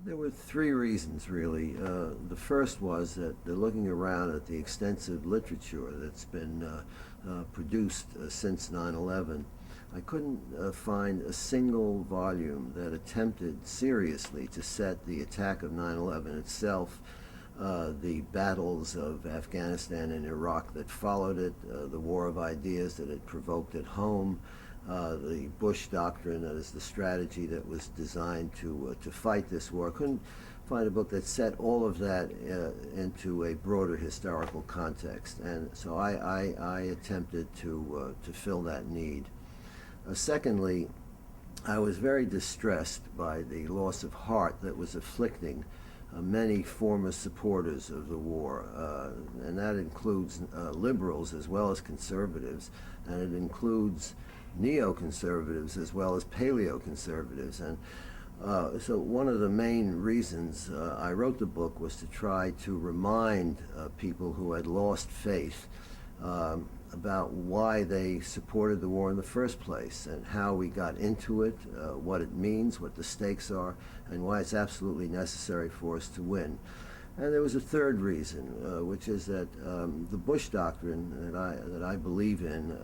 There were three reasons, really. The first was that looking around at the extensive literature that's been produced since 9/11, I couldn't find a single volume that attempted seriously to set the attack of 9/11 itself, the battles of Afghanistan and Iraq that followed it, the war of ideas that it provoked at home, the Bush Doctrine, that is the strategy that was designed to fight this war. I couldn't find a book that set all of that into a broader historical context, and so I attempted to fill that need. Secondly, I was very distressed by the loss of heart that was afflicting many former supporters of the war, and that includes liberals as well as conservatives, and it includes neoconservatives as well as paleoconservatives. And so one of the main reasons I wrote the book was to try to remind people who had lost faith about why they supported the war in the first place and how we got into it, what it means, what the stakes are, and why it's absolutely necessary for us to win. And there was a third reason, which is that the Bush Doctrine that I believe in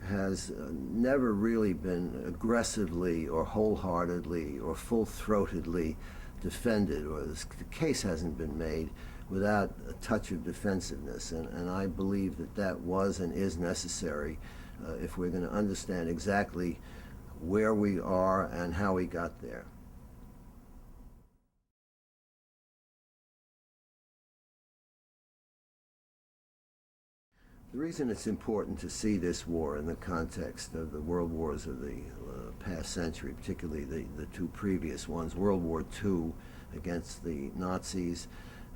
has never really been aggressively or wholeheartedly or full-throatedly defended, or the case hasn't been made without a touch of defensiveness, and I believe that that was and is necessary if we're going to understand exactly where we are and how we got there. The reason it's important to see this war in the context of the world wars of the past century, particularly the two previous ones, World War II against the Nazis,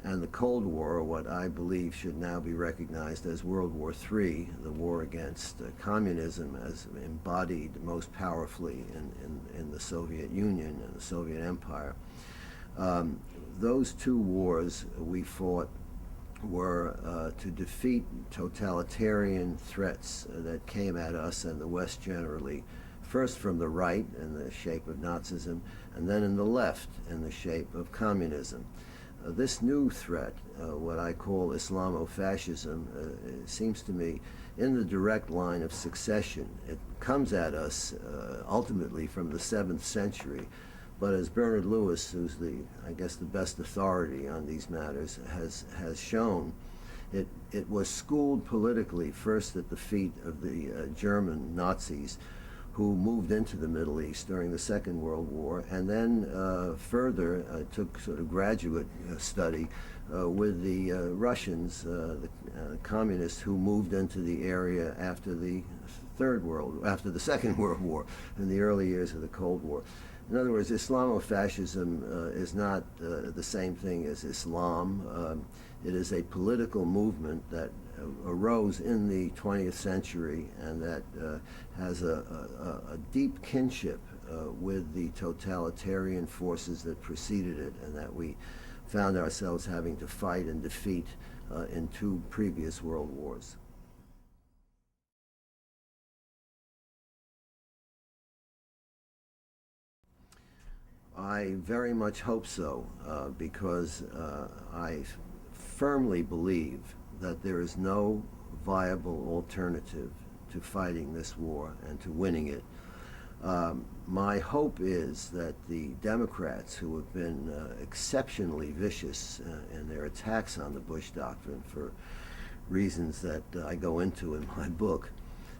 and the Cold War, what I believe should now be recognized as World War III, the war against communism as embodied most powerfully in the Soviet Union and the Soviet Empire. Those two wars we fought were to defeat totalitarian threats that came at us and the West generally, first from the right in the shape of Nazism, and then in the left in the shape of communism. This new threat, what I call Islamofascism, seems to me in the direct line of succession. It comes at us ultimately from the 7th century, but as Bernard Lewis, who's I guess the best authority on these matters, has shown, it was schooled politically first at the feet of the German Nazis, who moved into the Middle East during the Second World War, and then further took sort of graduate study with the Russians, the communists who moved into the area after the Second World War, in the early years of the Cold War. In other words, Islamofascism is not the same thing as Islam. It is a political movement that arose in the 20th century and that has a deep kinship with the totalitarian forces that preceded it and that we found ourselves having to fight and defeat in two previous world wars. I very much hope so, because I firmly believe that there is no viable alternative to fighting this war and to winning it. My hope is that the Democrats, who have been exceptionally vicious in their attacks on the Bush Doctrine for reasons that I go into in my book,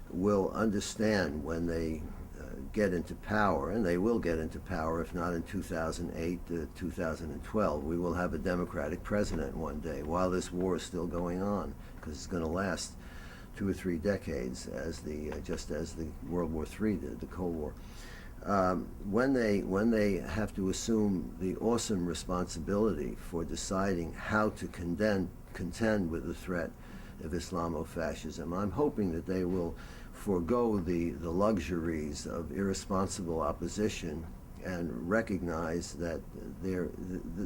will understand when they get into power, and they will get into power if not in 2008 to 2012. We will have a Democratic president one day while this war is still going on, because it's going to last 2 or 3 decades, just as the World War III did, the Cold War. When they have to assume the awesome responsibility for deciding how to contend with the threat of Islamofascism, I'm hoping that they will forego the luxuries of irresponsible opposition and recognize that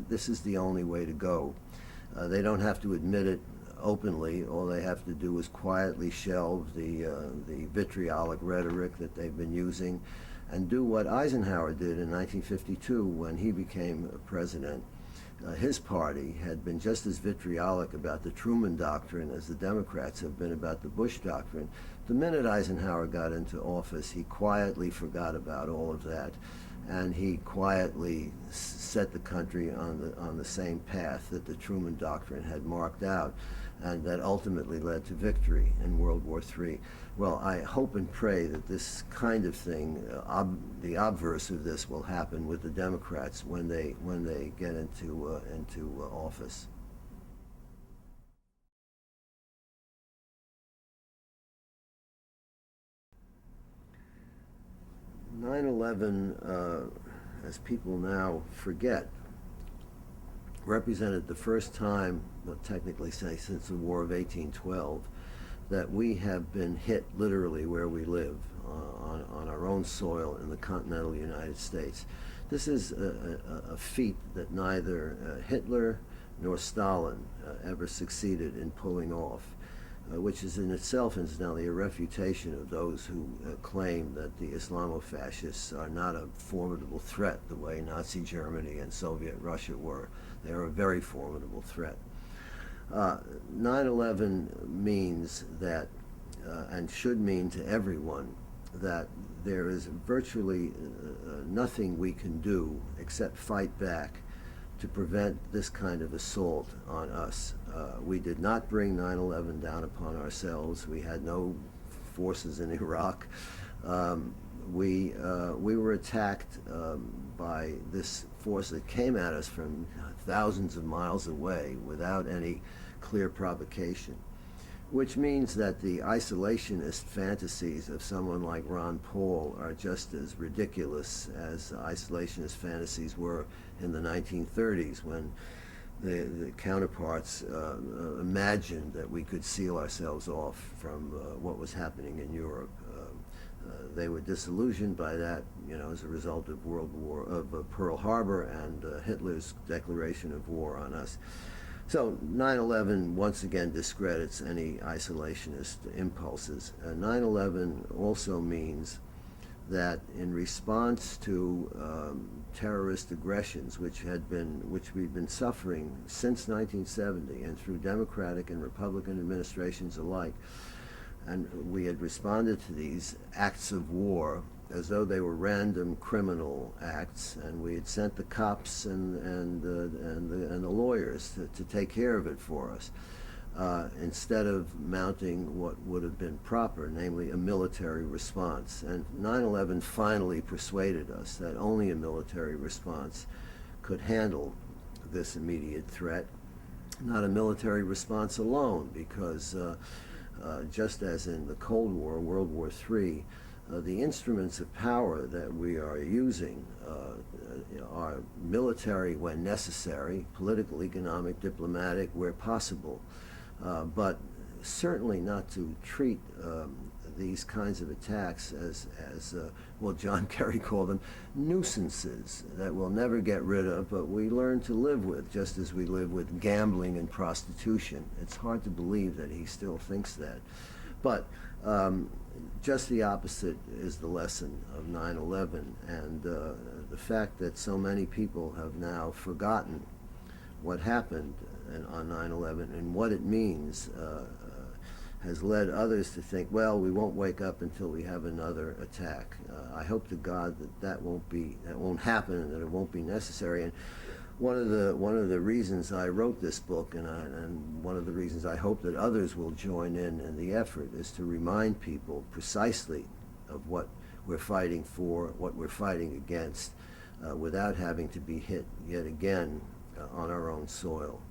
this is the only way to go. They don't have to admit it openly. All they have to do is quietly shelve the vitriolic rhetoric that they've been using and do what Eisenhower did in 1952 when he became president. His party had been just as vitriolic about the Truman Doctrine as the Democrats have been about the Bush Doctrine. The minute Eisenhower got into office, he quietly forgot about all of that, and he quietly set the country on the same path that the Truman Doctrine had marked out, and that ultimately led to victory in World War III. Well, I hope and pray that this kind of thing, the obverse of this, will happen with the Democrats when they get into office. 9/11, as people now forget, represented the first time, well, technically say since the War of 1812, that we have been hit literally where we live, on our own soil in the continental United States. This is a feat that neither Hitler nor Stalin ever succeeded in pulling off, which is in itself, incidentally, a refutation of those who claim that the Islamofascists are not a formidable threat the way Nazi Germany and Soviet Russia were. They are a very formidable threat. 9/11 means that, and should mean to everyone, that there is virtually nothing we can do except fight back to prevent this kind of assault on us. We did not bring 9/11 down upon ourselves. We had no forces in Iraq. We were attacked by this force that came at us from thousands of miles away without any clear provocation, which means that the isolationist fantasies of someone like Ron Paul are just as ridiculous as isolationist fantasies were in the 1930s, when the counterparts imagined that we could seal ourselves off from what was happening in Europe. They were disillusioned by that, as a result of Pearl Harbor and Hitler's declaration of war on us. So 9/11 once again discredits any isolationist impulses. 9/11 also means that in response to terrorist aggressions, which we've been suffering since 1970 and through Democratic and Republican administrations alike, and we had responded to these acts of war as though they were random criminal acts, and we had sent the cops and the lawyers to take care of it for us, instead of mounting what would have been proper, namely a military response. And 9/11 finally persuaded us that only a military response could handle this immediate threat, not a military response alone, because just as in the Cold War, World War III, the instruments of power that we are using are military when necessary, political, economic, diplomatic where possible, but certainly not to treat these kinds of attacks as well, John Kerry called them nuisances that we'll never get rid of, but we learn to live with, just as we live with gambling and prostitution. It's hard to believe that he still thinks that. But just the opposite is the lesson of 9/11, and the fact that so many people have now forgotten what happened on 9/11 and what it means has led others to think, well, we won't wake up until we have another attack. I hope to God that won't happen, and that it won't be necessary. And one of the reasons I wrote this book, and one of the reasons I hope that others will join in the effort, is to remind people precisely of what we're fighting for, what we're fighting against, without having to be hit yet again on our own soil.